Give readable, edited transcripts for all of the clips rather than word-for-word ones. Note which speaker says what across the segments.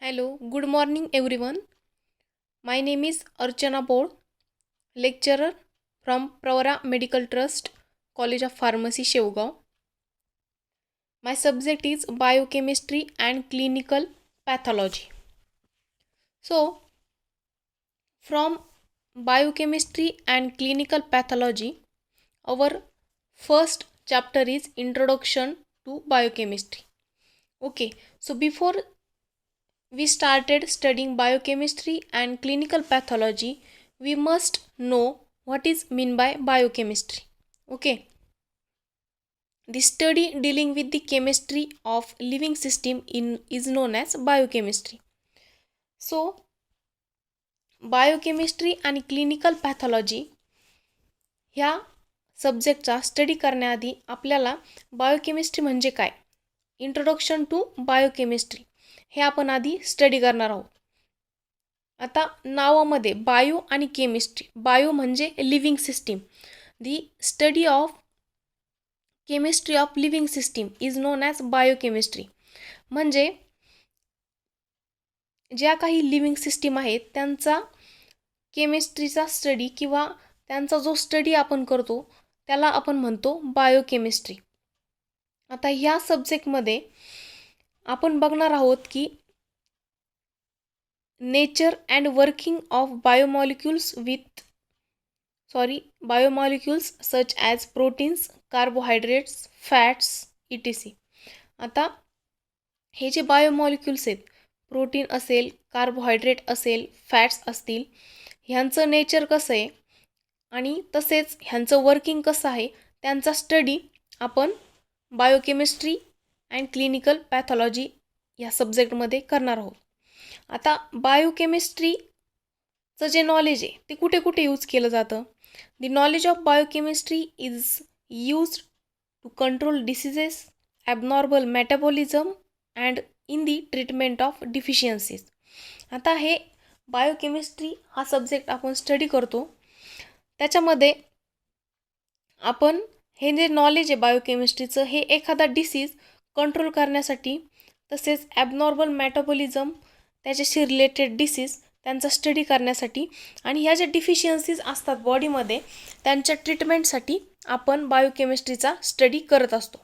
Speaker 1: Hello, good morning everyone. My name is Archana Bod, lecturer from Pravara Medical Trust, College of Pharmacy, Shevgaon. My subject is biochemistry and clinical pathology. So, from biochemistry and clinical pathology, our first chapter is Introduction to Biochemistry. Okay, so before we started studying biochemistry and clinical pathology, we must know what is mean by biochemistry. Okay, the study dealing with the chemistry of living system is known as biochemistry. So biochemistry आणि clinical pathology ह्या सब्जेक्टचा study करण्याआधी आपल्याला biochemistry म्हणजे काय, introduction to biochemistry हे आपण आधी study करणार आहोत. आता नावामध्ये बायो आणि केमिस्ट्री, बायो म्हणजे living system, the study of chemistry of living system is non as biochemistry. म्हणजे ज्या काही लिव्हिंग सिस्टीम आहेत त्यांचा केमिस्ट्रीचा स्टडी किंवा त्यांचा जो स्टडी आपण करतो त्याला आपण म्हणतो बायोकेमिस्ट्री. आता ह्या सब्जेक्टमध्ये आपण बघणार आहोत की nature and working of biomolecules such as proteins, carbohydrates, fats etc.. आता हे जे बायोमॉलिक्युल्स आहेत, प्रोटीन असेल, कार्बोहायड्रेट असेल, फॅट्स असतील, ह्यांचं नेचर कसं आहे आणि तसेच ह्यांचं वर्किंग कसं आहे त्यांचा स्टडी आपण बायोकेमिस्ट्री अँड क्लिनिकल पॅथॉलॉजी या सब्जेक्टमध्ये करणार आहोत. आता बायोकेमिस्ट्रीचं जे नॉलेज आहे ते कुठे कुठे यूज केलं जातं. The knowledge of biochemistry is used to control diseases, abnormal metabolism and in the treatment of deficiencies. आता हे बायोकेमिस्ट्री हा सब्जेक्ट आपण स्टडी करतो त्याच्यामध्ये आपण हे जे नॉलेज आहे बायोकेमिस्ट्रीचं हे एखादा डिसीज कंट्रोल करण्यासाठी तसेच ॲबनॉर्मल मेटाबॉलिझम त्याच्याशी रिलेटेड डिसीज त्यांचा स्टडी करण्यासाठी आणि ह्या ज्या डिफिशियन्सीज असतात बॉडीमध्ये त्यांच्या ट्रीटमेंटसाठी आपण बायोकेमिस्ट्रीचा स्टडी करत असतो.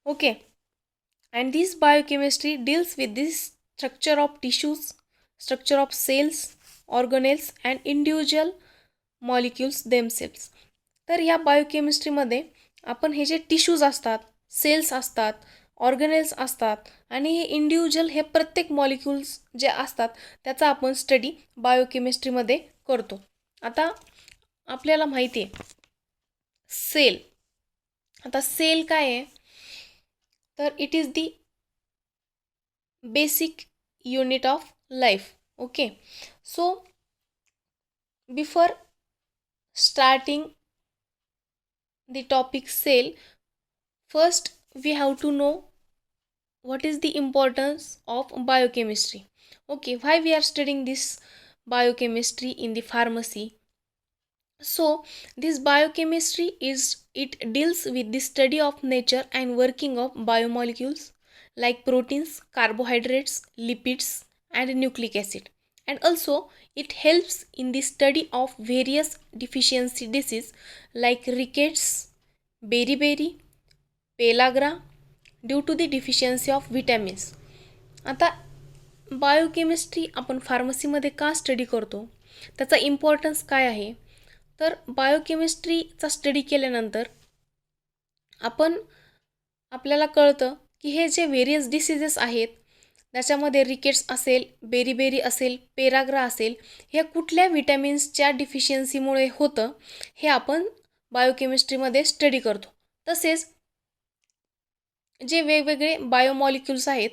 Speaker 1: Okay, and this biochemistry deals with the structure of tissues, structure of cells, organelles and individual molecules themselves. तर या बायोकेमिस्ट्रीमध्ये आपण हे जे टिश्यूज असतात, सेल्स असतात, ऑर्गनेल्स असतात आणि हे इंडिव्हिज्युअल हे प्रत्येक मॉलिक्युल्स जे असतात त्याचा आपण स्टडी बायोकेमिस्ट्रीमध्ये करतो. आता आपल्याला माहिती आहे सेल. आता सेल काय आहे तर it is the basic unit of life. Okay, so before starting the topic cell, first we have to know what is the importance of biochemistry. Okay, why we are studying this biochemistry in the pharmacy? So this biochemistry it deals with the study of nature and working of biomolecules like proteins, carbohydrates, lipids and nucleic acid, and also it helps in the study of various deficiency disease like rickets, beriberi, pellagra due to the deficiency of vitamins. आता biochemistry आपण फार्मसीमध्ये का study करतो, त्याचा importance काय आहे तर बायोकेमिस्ट्रीचा study केल्यानंतर आपल्याला कळतं की हे जे व्हेरियस डिसीजेस आहेत त्याच्यामध्ये रिकेट्स असेल, बेरीबेरी असेल, पेराग्रा असेल, हे कुठल्या विटॅमिन्सच्या डिफिशियन्सीमुळे होतं हे आपण बायोकेमिस्ट्रीमध्ये स्टडी करतो. तसेच जे वेगवेगळे बायोमॉलिक्युल्स आहेत,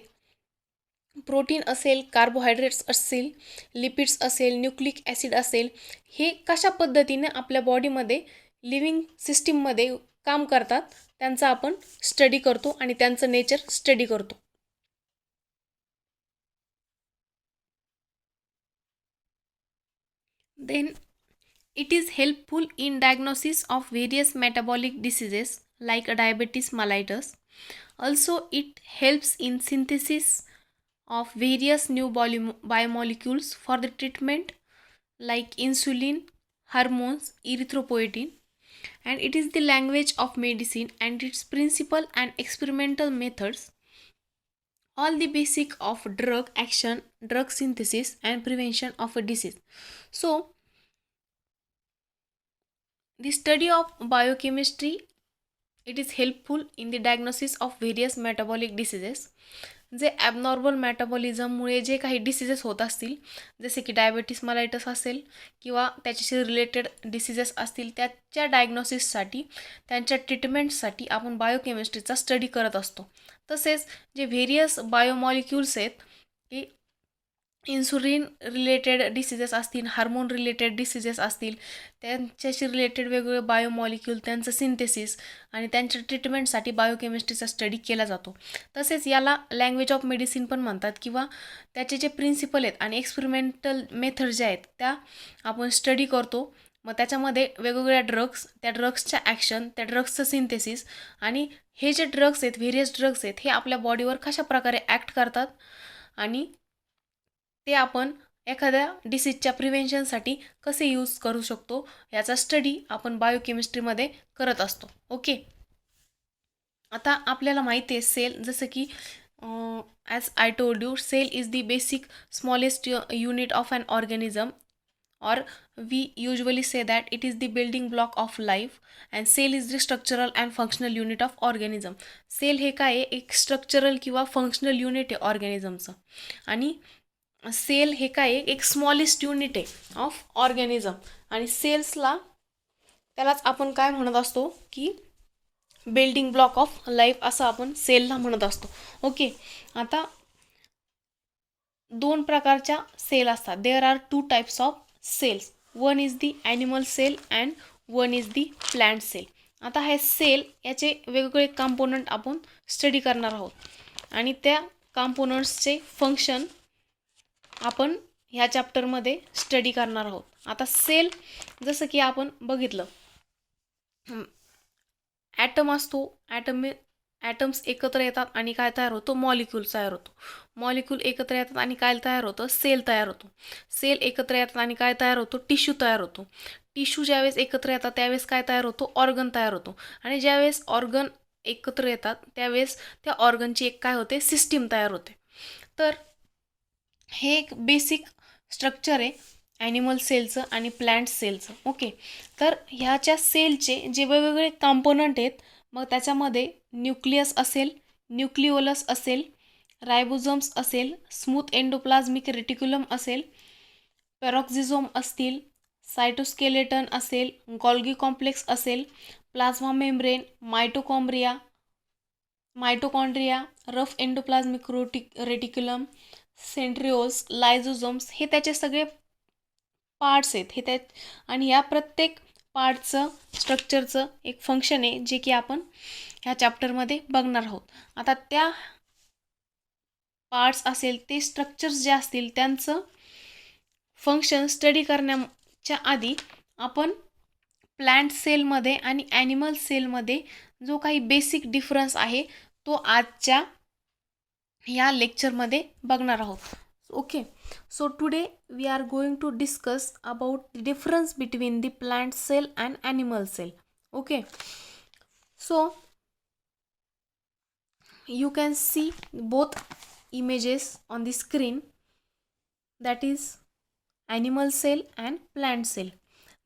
Speaker 1: प्रोटीन असेल, कार्बोहायड्रेट्स असतील, लिपिड्स असेल, न्यूक्लिक ॲसिड असेल, हे कशा पद्धतीने आपल्या बॉडीमध्ये लिव्हिंग सिस्टीममध्ये काम करतात त्यांचा आपण स्टडी करतो आणि त्यांचं नेचर स्टडी करतो. Then it is helpful in diagnosis of various metabolic diseases like diabetes mellitus. Also it helps in synthesis of various new biomolecules for the treatment like insulin, hormones, erythropoietin, and it is the language of medicine and its principle and experimental methods, all the basic of drug action, drug synthesis, and prevention of a disease. So, the study of biochemistry, it is helpful in the diagnosis of various metabolic diseases. जे abnormal मेटाबॉलिझममुळे जे काही diseases होत असतील, जसे की diabetes मलायटस असेल किंवा त्याच्याशी रिलेटेड डिसीजेस असतील, त्याच्या डायग्नोसिससाठी, त्यांच्या ट्रीटमेंटसाठी आपण बायोकेमिस्ट्रीचा स्टडी करत असतो. तसेच जे व्हेरियस बायोमॉलिक्युल्स आहेत की इन्सुलिन रिलेटेड डिसीजेस असतील, हार्मोन रिलेटेड डिसीजेस असतील, त्यांच्याशी रिलेटेड वेगवेगळे बायोमॉलिक्यूल, त्यांचं सिंथेसिस आणि त्यांच्या ट्रीटमेंटसाठी बायोकेमिस्ट्रीचा स्टडी केला जातो. तसेच याला लँग्वेज ऑफ मेडिसिन पण म्हणतात किंवा त्याचे जे प्रिन्सिपल आहेत आणि एक्सपेरिमेंटल मेथड ज्या आहेत त्या आपण स्टडी करतो. मग त्याच्यामध्ये वेगवेगळ्या ड्रग्स, त्या ड्रग्सच्या ॲक्शन, त्या ड्रग्सचं सिंथेसिस आणि हे जे ड्रग्स आहेत, व्हेरियस ड्रग्स आहेत, हे आपल्या बॉडीवर कशा प्रकारे ॲक्ट करतात आणि ते आपण एखाद्या डिसीजच्या प्रिव्हेन्शनसाठी कसे यूज करू शकतो याचा स्टडी आपण बायोकेमिस्ट्रीमध्ये करत असतो. ओके, आता आपल्याला माहिती आहे सेल, जसं की as I told you, cell is the basic smallest unit of an organism, or we usually say that it is the building block of life, and cell is the structural and functional unit of organism. Cell हे काय आहे, एक structural किंवा functional unit आहे ऑर्गॅनिझमचं, आणि sale हे काय आहे, एक स्मॉलेस्ट युनिट आहे ऑफ ऑर्गॅनिझम, आणि सेल्सला त्यालाच आपण काय म्हणत असतो की बिल्डिंग ब्लॉक ऑफ लाईफ असं आपण सेलला म्हणत असतो. ओके, आता दोन प्रकारच्या सेल असतात. There are two types of cells. One is the animal cell and one is the plant cell. आता हे सेल याचे वेगवेगळे कंपोनंट आपण स्टडी करणार आहोत आणि त्या कंपोनंट्सचे फंक्शन आपण ह्या चॅप्टरमध्ये स्टडी करणार आहोत. आता सेल जसं की आपण बघितलं, ॲटम असतो, ॲटम्स एकत्र येतात आणि काय तयार होतो, मॉलिक्यूल तयार होतो. मॉलिक्यूल एकत्र येतात आणि काय तयार होतं, सेल तयार होतो. सेल एकत्र येतात आणि काय तयार होतो, टिश्यू तयार होतो. टिश्यू ज्यावेळेस एकत्र येतात त्यावेळेस काय तयार होतो, ऑर्गन तयार होतो. आणि ज्यावेळेस ऑर्गन एकत्र येतात त्यावेळेस त्या ऑर्गनची एक काय होते, सिस्टीम तयार होते. तर हे एक बेसिक स्ट्रक्चर आहे ॲनिमल सेलचं आणि प्लांट सेलचं. ओके, तर ह्याच्या सेलचे जे वेगवेगळे कंपोनंट आहेत, मग त्याच्यामध्ये न्यूक्लियस असेल, न्यूक्लिओलस असेल, रायबोझोम्स असेल, स्मूथ एंडोप्लाझमिक रेटिक्युलम असेल, पेरॉक्झिझोम असतील, सायटोस्केलेटन असेल, गॉल्गी कॉम्प्लेक्स असेल, plasma membrane, mitochondria, rough endoplasmic reticulum, centrioles, lysosomes, हे त्याचे सगळे पार्ट्स आहेत. हे त्या आणि या प्रत्येक पार्टचं स्ट्रक्चरचं एक फंक्शन आहे जे की आपण ह्या चॅप्टरमध्ये बघणार आहोत. आता त्या पार्ट्स असेल ते स्ट्रक्चर्स जे असतील त्यांचं फंक्शन स्टडी करण्याच्या आधी आपण प्लांट सेलमध्ये आणि ॲनिमल सेलमध्ये जो काही बेसिक डिफरन्स आहे तो आजच्या या लेक्चरमध्ये बघणार आहोत. Okay, so today we are going to discuss about the difference between the plant cell and animal cell. Okay, so you can see both images on the screen, that is animal cell and plant cell.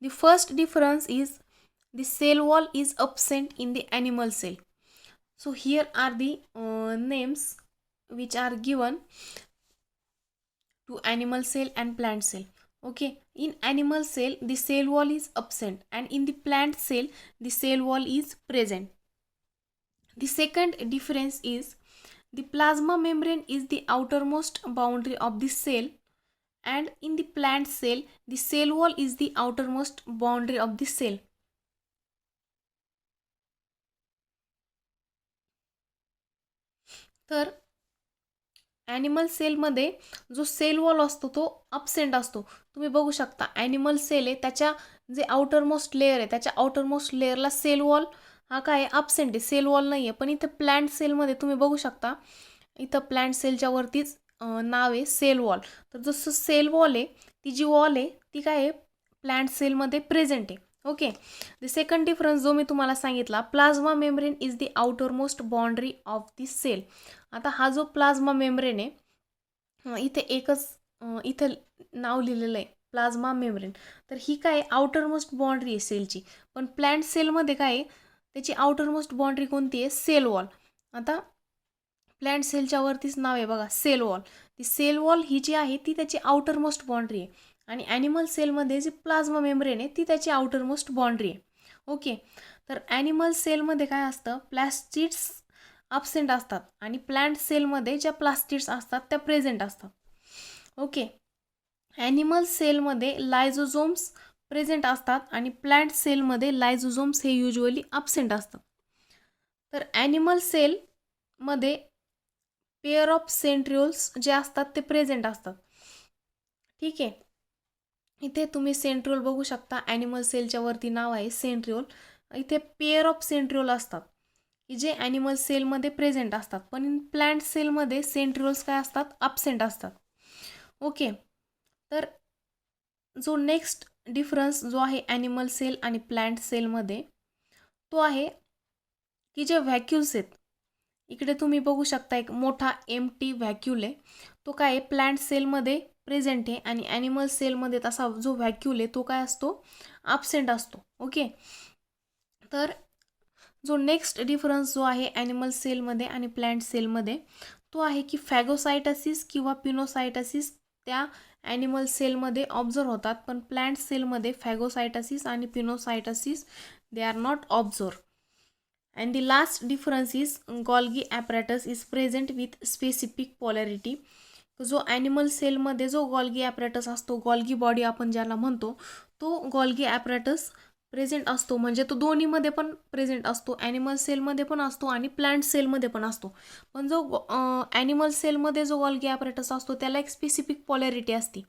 Speaker 1: The first difference is the cell wall is absent in the animal cell. So here are the names which are given to animal cell and plant cell. Okay, in animal cell the cell wall is absent and in the plant cell the cell wall is present. The second difference is the plasma membrane is the outermost boundary of the cell, and in the plant cell the cell wall is the outermost boundary of the cell. तर animal सेलमध्ये जो sale wall असतो तो absent असतो. तुम्ही बघू शकता animal sale आहे, त्याच्या जे आउटरमोस्ट लेअर आहे त्याच्या आउटरमोस्ट लेअरला सेल वॉल हा काय आहे, अबसेंट आहे, सेल वॉल नाही आहे. पण इथं प्लांट सेलमध्ये तुम्ही बघू शकता, इथं प्लांट सेलच्या वरतीच नाव आहे सेल वॉल. तर जसं सेल वॉल आहे, ती जी वॉल आहे ती काय आहे, प्लांट सेलमध्ये प्रेझेंट आहे. ओके. द सेकंड डिफरन्स जो मी तुम्हाला सांगितला, plasma membrane is the outer most boundary of the cell. आता हा जो प्लाझ्मा मेम्ब्रेन आहे, इथे एकच इथं नाव लिहिलेलं आहे प्लाझ्मा मेम्ब्रेन. तर ही काय आउटर मोस्ट बाउंड्री आहे सेलची. पण प्लांट सेलमध्ये काय आहे, त्याची आउटर मोस्ट बाउंड्री कोणती आहे, सेल वॉल. आता प्लांट सेलच्या वरतीच नाव आहे बघा, सेल वॉल. ती सेल वॉल ही जी आहे ती त्याची आउटर मोस्ट बाउंड्री आहे. आणि ॲनिमल सेलमध्ये जी प्लाझ्मा मेम्ब्रेन आहे ती त्याची आउटर मोस्ट बाउंड्री आहे. ओके. तर ॲनिमल सेलमध्ये काय असतं, प्लास्टिड्स अब्सेंट असतात आणि प्लांट सेलमध्ये ज्या प्लास्टिड्स असतात त्या प्रेझेंट असतात. ओके. ॲनिमल सेलमध्ये लायझोझोम्स प्रेझेंट असतात आणि प्लांट सेलमध्ये लायझोझोम्स हे युजली अब्सेंट असतात. तर ॲनिमल सेलमध्ये पेअर ऑफ सेंट्रिओल्स जे असतात ते प्रेझेंट असतात. ठीक आहे. इथे तुम्ही सेंट्रिओल बघू शकता, ॲनिमल सेलच्या वरती नाव आहे सेंट्रिओल. इथे पेअर ऑफ सेंट्रिओल असतात की जे ॲनिमल सेलमध्ये प्रेझेंट असतात, पण प्लांट सेलमध्ये सेंट्रिओल्स काय असतात, अब्सेंट असतात. ओके. तर जो नेक्स्ट डिफरन्स जो आहे ॲनिमल सेल आणि प्लांट सेलमध्ये, तो आहे की जे व्हॅक्यूल्स आहेत, इकडे तुम्ही बघू शकता एक मोठा एम्प्टी व्हॅक्यूल आहे, तो काय आहे प्लांट सेलमध्ये प्रेझेंट आहे आणि ॲनिमल सेलमध्ये तसा जो व्हॅक्यूल आहे तो काय असतो, अब्सेंट असतो. ओके. तर जो नेक्स्ट डिफरन्स जो आहे ॲनिमल सेलमध्ये आणि प्लांट सेलमध्ये, तो आहे की फॅगोसायटसिस किंवा पिनोसायटसिस त्या ॲनिमल सेलमध्ये ऑब्झर्व होतात, पण प्लांट सेलमध्ये फॅगोसायटसिस आणि pinocytosis they are not observe. And the last difference is Golgi apparatus is present with specific polarity. जो ॲनिमल सेलमध्ये जो गॉल्गी ॲपरेटस असतो, गॉल्गी बॉडी आपण ज्याला म्हणतो, तो गॉल्गी ॲपरेटस प्रेझेंट असतो. म्हणजे तो दोन्हीमध्ये पण प्रेझेंट असतो, ॲनिमल सेलमध्ये पण असतो आणि प्लांट सेलमध्ये पण असतो. पण जो ॲनिमल सेलमध्ये जो गॉल्गी ॲपरेटस असतो त्याला एक स्पेसिफिक पॉलॅरिटी असते.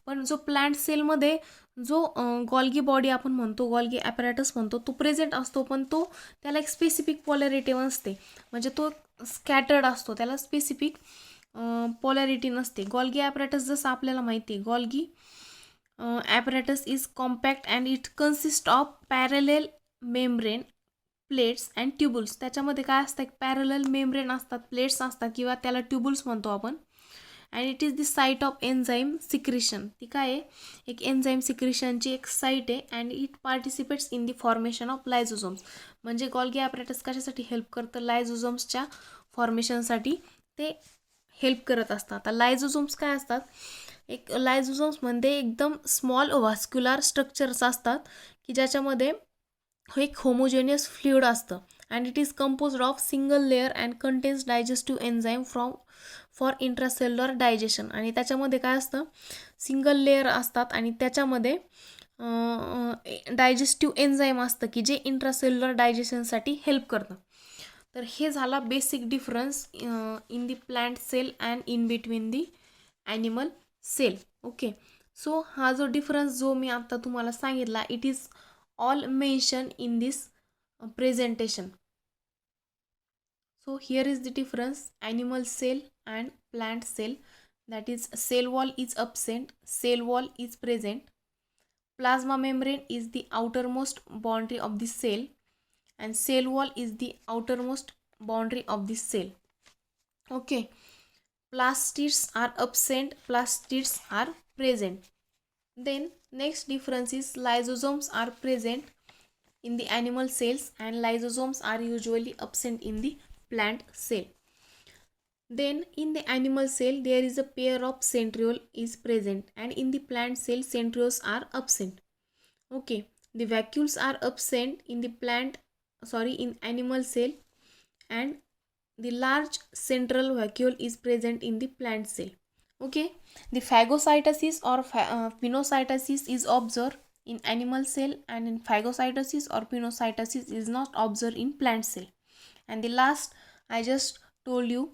Speaker 1: पण जो प्लांट सेलमध्ये जो गॉल्गी बॉडी आपण म्हणतो, गॉल्गी ॲपरेटस म्हणतो, तो प्रेझेंट असतो, पण तो त्याला एक स्पेसिफिक पॉलॅरिटी नसते. म्हणजे तो स्कॅटर्ड असतो, त्याला स्पेसिफिक पॉलॅरिटी नसते. गॉल्गी ॲपरेटस जसं आपल्याला माहिती आहे, Golgi apparatus is compact and it consist of parallel membrane, plates and tubules. त्याच्यामध्ये काय असतं, एक पॅरलल मेम्ब्रेन असतात, प्लेट्स असतात किंवा त्याला ट्युबल्स म्हणतो आपण. And it is the site of enzyme secretion. ती काय आहे, एक एन्झाईम सिक्रिशनची एक साईट आहे. And it participates in the formation of lysosomes. म्हणजे गॉल्गी ॲपरेटस कशासाठी हेल्प करतं, लायझोझोम्सच्या फॉर्मेशनसाठी ते हेल्प करत असतात. आता लायझोझोम्स काय असतात, एक लायझोझोम्समध्ये एकदम स्मॉल व्हास्क्युलर स्ट्रक्चर्स असतात की ज्याच्यामध्ये एक होमोजेनियस फ्लुइड असतं. And it is composed of single layer and contains digestive enzyme for intracellular digestion. आणि त्याच्यामध्ये काय असतं, सिंगल लेअर असतात आणि त्याच्यामध्ये डायजेस्टिव्ह एन्झाईम असतं की जे इंट्रासेल्युलर डायजेशनसाठी हेल्प करतं. तर हे झाला basic difference in the plant cell and in between the animal cell. Okay. So हा जो डिफरन्स जो मी आता तुम्हाला सांगितला, it is all mention in this presentation. So here is the difference, animal cell and plant cell. That is, cell wall is absent, cell wall is present. Plasma membrane is the outermost boundary of the cell and cell wall is the outermost boundary of the cell. Okay. Plastids are absent, plastids are present. Then next difference is lysosomes are present in the animal cells and lysosomes are usually absent in the plant cell. Then in the animal cell there is a pair of centriole is present and in the plant cell centrioles are absent. Okay. The vacuoles are absent in the in animal cell and the large central vacuole is present in the plant cell. Okay. The phagocytosis or pinocytosis is observed in animal cell and in phagocytosis or pinocytosis is not observed in plant cell. And the last, I just told you,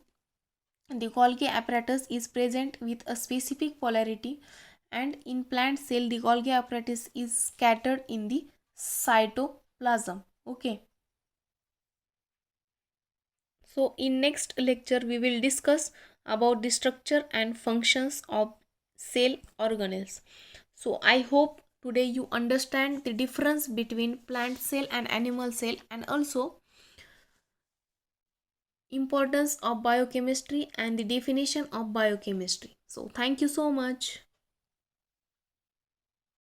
Speaker 1: the Golgi apparatus is present with a specific polarity and in plant cell the Golgi apparatus is scattered in the cytoplasm. Okay. So in next lecture we will discuss about the structure and functions of cell organelles. So I hope today you understand the difference between plant cell and animal cell, and also importance of biochemistry and the definition of biochemistry. So thank you so much.